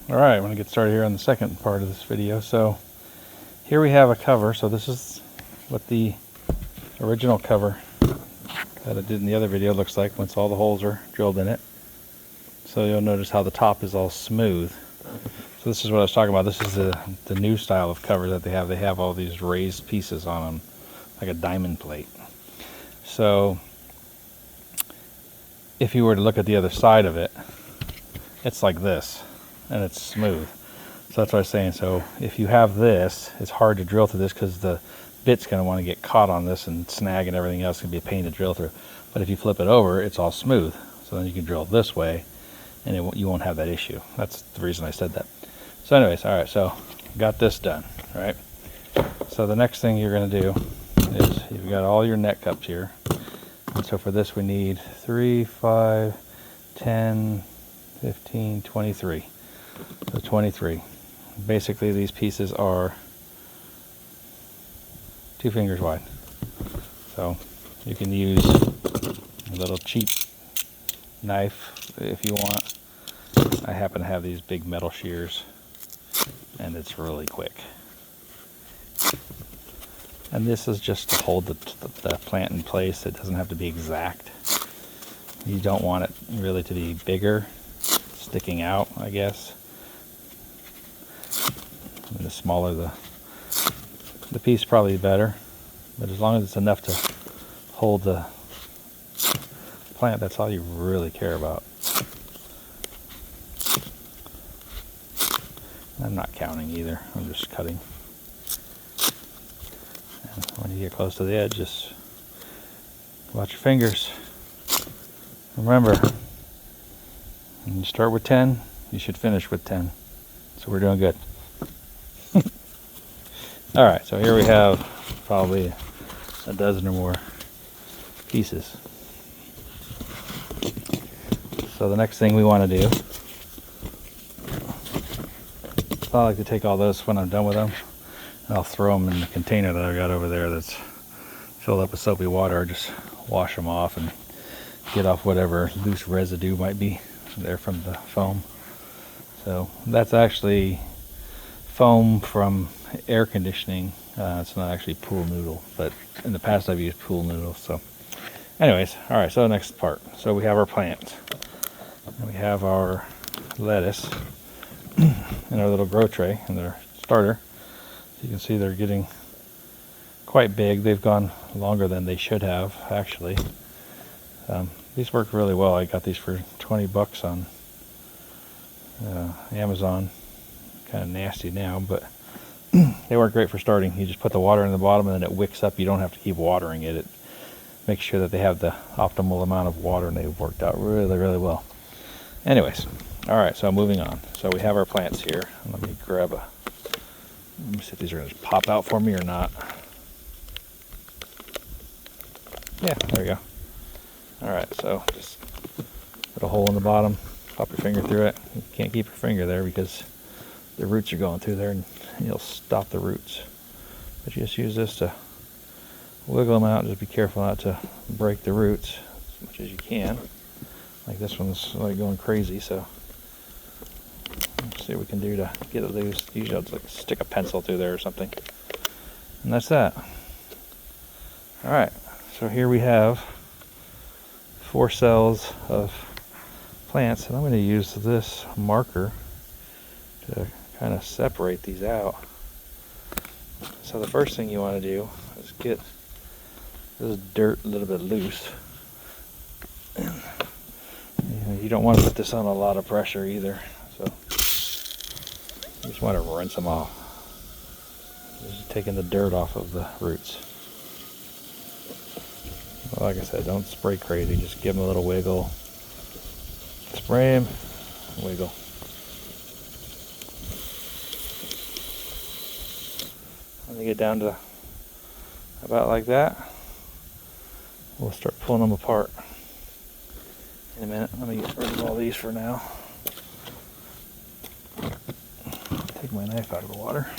Alright, I'm going to get started here on the second part of this video. So here we have a cover. So this is what the original cover that I did in the other video looks like once all the holes are drilled in it. So you'll notice how the top is all smooth. So this is what I was talking about. This is the new style of cover that they have. They have all these raised pieces on them, like a diamond plate. So if you were to look at the other side of it, it's like this, and it's smooth. So that's what I was saying. So if you have this, it's hard to drill through this because the bit's going to want to get caught on this and snag and everything else. Can be a pain to drill through. But if you flip it over, it's all smooth. So then you can drill this way, and you won't have that issue. That's the reason I said that. So anyways, all right, so got this done, right? So the next thing you're going to do is you've got all your net cups here. And so for this we need 3, 5, 10, 15, 23. So 23. Basically these pieces are 2 fingers wide. So you can use a little cheap knife if you want. I happen to have these big metal shears, and it's really quick. And this is just to hold the plant in place. It doesn't have to be exact. You don't want it really to be bigger, sticking out, I guess. And the smaller the piece, probably better. But as long as it's enough to hold the plant, that's all you really care about. I'm not counting either. I'm just cutting. And when you get close to the edge, just watch your fingers. Remember, when you start with 10, you should finish with 10. So we're doing good. Alright, so here we have probably a dozen or more pieces. So the next thing we want to do, I like to take all those when I'm done with them, and I'll throw them in the container that I got over there that's filled up with soapy water. Just wash them off and get off whatever loose residue might be there from the foam. So that's actually foam from air conditioning. It's not actually pool noodle, but in the past I've used pool noodle. So anyways, all right, so the next part. So we have our plants, and we have our lettuce in our little grow tray and their starter. So you can see they're getting quite big. They've gone longer than they should have, actually. These work really well. I got these for 20 bucks on Amazon. Kind of nasty now, but they work great for starting. You just put the water in the bottom and then it wicks up. You don't have to keep watering it. It makes sure that they have the optimal amount of water, and they've worked out really, really well. Anyways, all right, so moving on. So we have our plants here. Let me grab let me see if these are going to pop out for me or not. Yeah, there we go. All right, so just put a hole in the bottom, pop your finger through it. You can't keep your finger there because the roots are going through there and you'll stop the roots. But you just use this to wiggle them out. Just be careful not to break the roots as much as you can. Like this one's like going crazy, so let's see what we can do to get it loose. Usually I'll just like stick a pencil through there or something. And that's that. Alright, so here we have 4 cells of plants, and I'm going to use this marker to kind of separate these out. So the first thing you want to do is get this dirt a little bit loose. You don't want to put this on a lot of pressure either, so you just want to rinse them off. Just taking the dirt off of the roots. Well, like I said, don't spray crazy, just give them a little wiggle. Spray them, wiggle. When they get down to about like that, we'll start pulling them apart in a minute. Let me get rid of all these for now. Take my knife out of the water.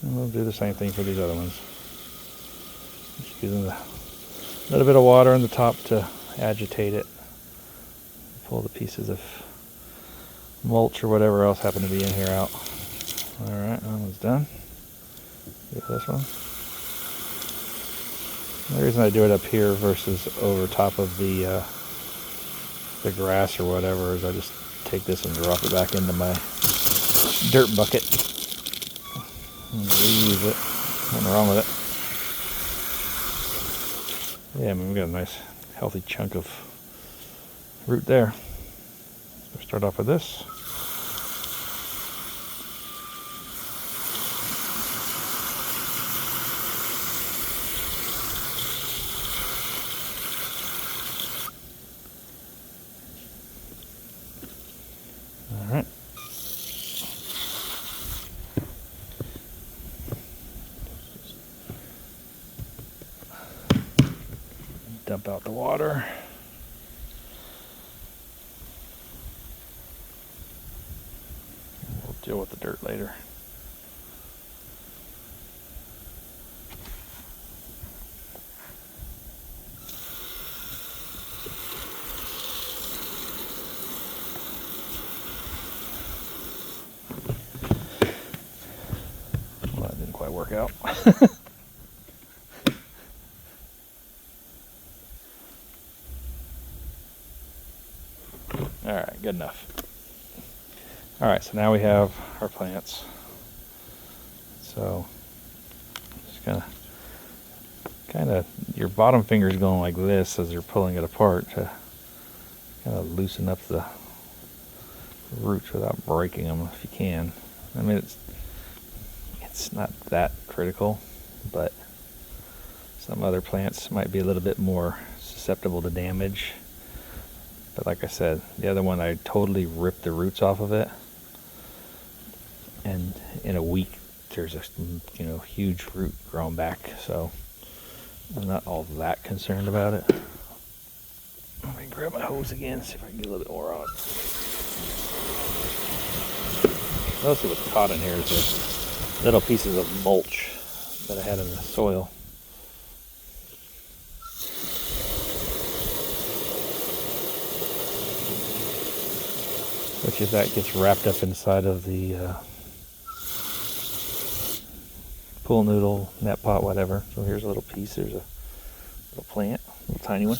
And we'll do the same thing for these other ones. Just using a little bit of water on the top to agitate it. Pull the pieces of mulch or whatever else happened to be in here out. Alright, that one's done. Get this one. The reason I do it up here versus over top of the grass or whatever is I just take this and drop it back into my dirt bucket and reuse it. Nothing wrong with it. Yeah, I mean, we got a nice healthy chunk of root there. So start off with this. Alright. Dump out the water. We'll deal with the dirt later. Well, that didn't quite work out. Alright, good enough. Alright, so now we have our plants. So, just kind of, your bottom finger is going like this as you're pulling it apart to kind of loosen up the roots without breaking them if you can. I mean, it's not that critical, but some other plants might be a little bit more susceptible to damage. But like I said, the other one, I totally ripped the roots off of it, and in a week there's a huge root growing back, so I'm not all that concerned about it. Let me grab my hose again, see if I can get a little bit more on it. Mostly what's caught in here is the little pieces of mulch that I had in the soil. Which, if that gets wrapped up inside of the pool noodle, net pot, whatever. So here's a little piece. There's a little plant, a little tiny one.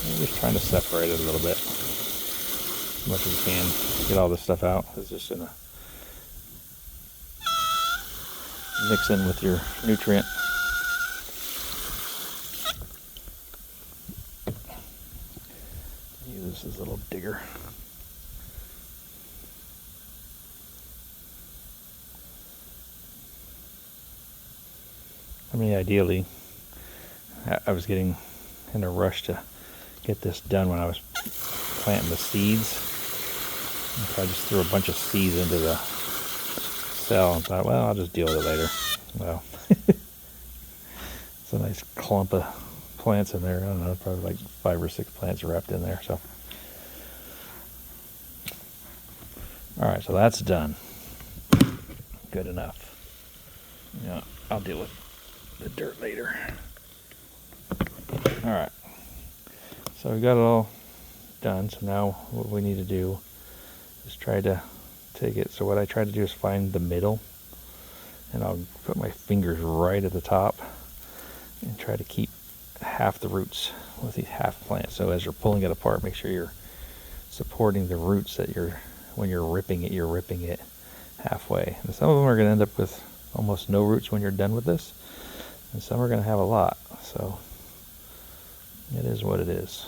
I'm just trying to separate it a little bit as much as you can. Get all this stuff out. It's just gonna mix in with your nutrient. Use this as a little digger. I mean, ideally, I was getting in a rush to get this done when I was planting the seeds. So I just threw a bunch of seeds into the cell and thought, well, I'll just deal with it later. Well, it's a nice clump of plants in there. I don't know, probably like 5 or 6 plants wrapped in there. So, all right, so that's done. Good enough. Yeah, I'll deal with the dirt later. All right, so we got it all done. So now what we need to do is try to take it. So what I try to do is find the middle, and I'll put my fingers right at the top and try to keep half the roots with these half plants. So as you're pulling it apart, make sure you're supporting the roots that when you're ripping it halfway. And some of them are going to end up with almost no roots when you're done with this, and some are going to have a lot. So it is what it is.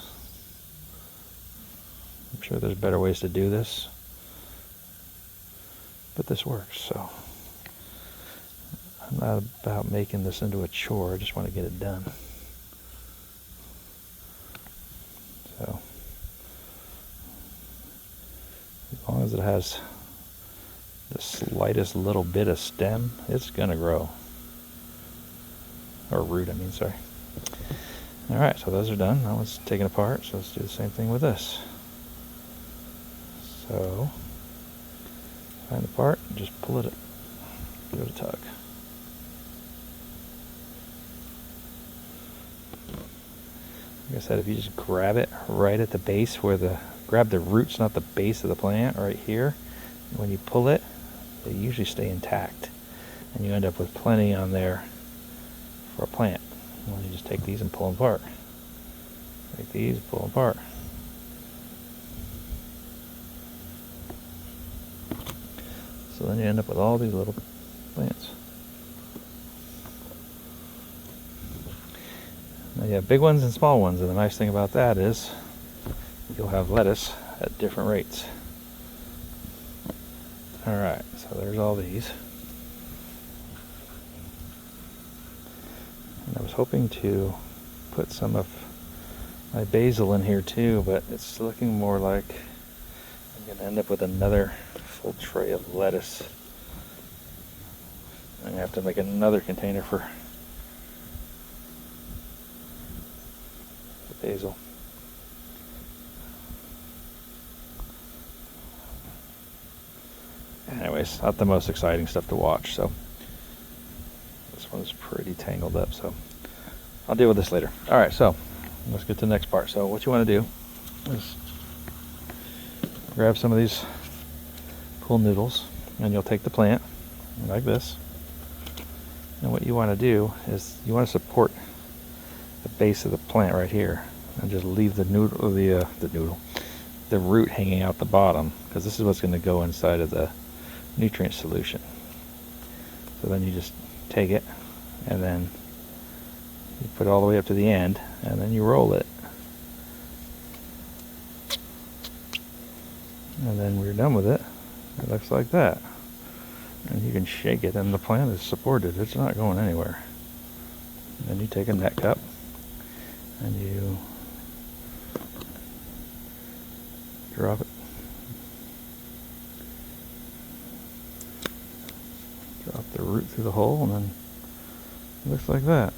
I'm sure there's better ways to do this, but this works. So I'm not about making this into a chore. I just want to get it done. So as long as it has the slightest little bit of stem, it's gonna grow. Or root, I mean, sorry. Alright, so those are done. That one's taken apart, so let's do the same thing with this. So, find the part, and just pull it, give it a tug. Like I said, if you just grab it right at the base grab the roots, not the base of the plant, right here. When you pull it, they usually stay intact, and you end up with plenty on there for a plant. Well, you just take these and pull them apart. Take these, pull them apart. So then you end up with all these little plants. Now you have big ones and small ones, and the nice thing about that is you'll have lettuce at different rates. Alright, so there's all these. And I was hoping to put some of my basil in here too, but it's looking more like I'm going to end up with another full tray of lettuce. I'm going to have to make another container for the basil. Anyways, not the most exciting stuff to watch, so this one's pretty tangled up, so I'll deal with this later. Alright, so let's get to the next part. So what you want to do is grab some of these pool noodles, and you'll take the plant like this, and what you want to do is you want to support the base of the plant right here and just leave the root hanging out the bottom, because this is what's going to go inside of the nutrient solution. So then you just take it and then you put it all the way up to the end, and then you roll it, and then when you're done with it, it looks like that. And you can shake it and the plant is supported, it's not going anywhere. And then you take a net cup and you drop it, drop the root through the hole, and then it looks like that,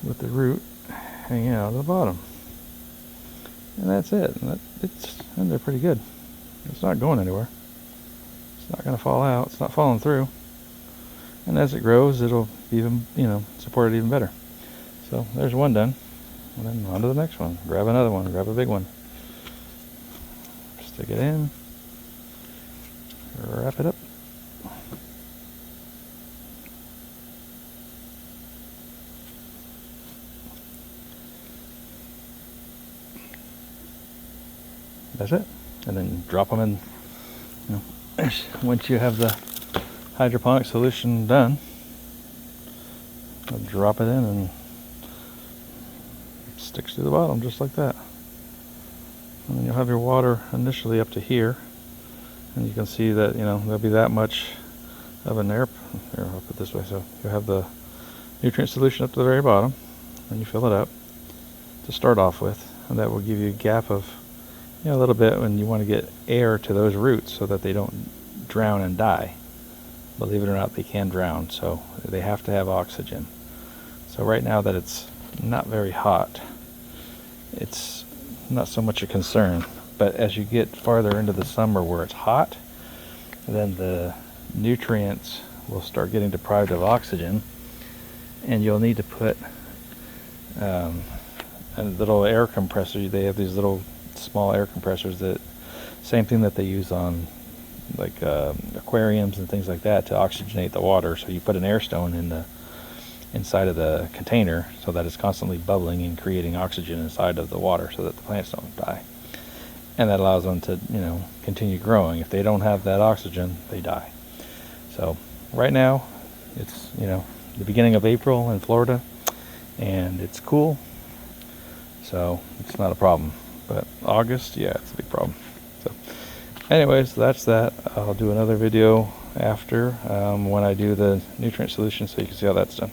with the root hanging out of the bottom. And that's it. And they're pretty good. It's not going anywhere. It's not going to fall out. It's not falling through. And as it grows, it'll even, support it even better. So there's one done. And then on to the next one. Grab another one. Grab a big one. Stick it in. Wrap it up. That's it. And then drop them in. Once you have the hydroponic solution done, drop it in and it sticks to the bottom just like that. And then you'll have your water initially up to here, and you can see that there'll be that much of an air. Here, I'll put it this way. So you have the nutrient solution up to the very bottom, and you fill it up to start off with, and that will give you a gap of a little bit when you want to get air to those roots so that they don't drown and die. Believe it or not, they can drown, so they have to have oxygen. So right now that it's not very hot, it's not so much a concern, but as you get farther into the summer where it's hot, then the nutrients will start getting deprived of oxygen, and you'll need to put a little air compressor. They have these little small air compressors, that same thing that they use on like aquariums and things like that, to oxygenate the water. So you put an air stone inside of the container so that it's constantly bubbling and creating oxygen inside of the water so that the plants don't die, and that allows them to continue growing. If they don't have that oxygen, they die. So right now it's the beginning of April in Florida, and it's cool, so it's not a problem. But August, yeah, it's a big problem. So anyways, that's that. I'll do another video after when I do the nutrient solution, so you can see how that's done.